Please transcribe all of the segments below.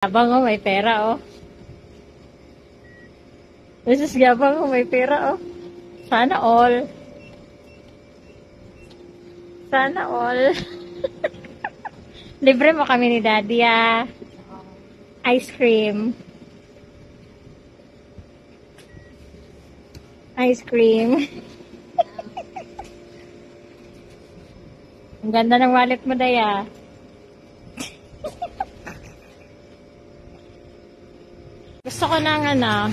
Yabang oh, may pera oh. This is yabang oh, may pera oh. Sana all. Sana all. Libre mo kami ni Daddy ah. Ice cream. Ice cream. Ang ganda ng wallet mo, Daya. Gusto ko ng ano.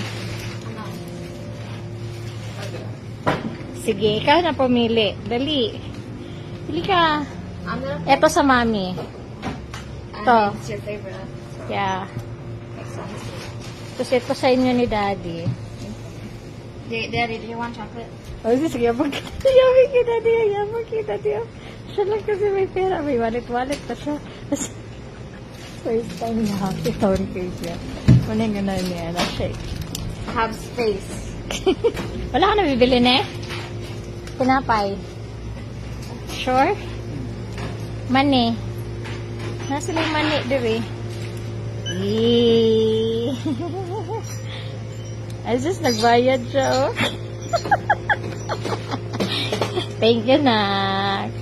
Sige, ikaw na pumili. Dali. Pili ka. Ito sa mami. Ito. It's your favorite. Yeah. Tapos ito sa inyo ni Daddy. Daddy, do you want chocolate? Oh, sige, yabang kita. Yabang kita, Daddy. Yabang kita, Daddy. Siya lang kasi may pera. May wallet-wallet pa siya. First time na happy tone cake niya. Ano yung gano'n niya? Na-shake. Have space. Wala ka na bibili na eh? Pinapay. Sure? Money. Nasa lang money, diri. Eee. Asus, nagbayad siya, oh. Thank you, Nak.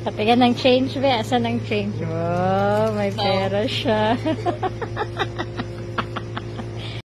Sabi ka ng change, be. Asan ang change? Oh, may pera siya.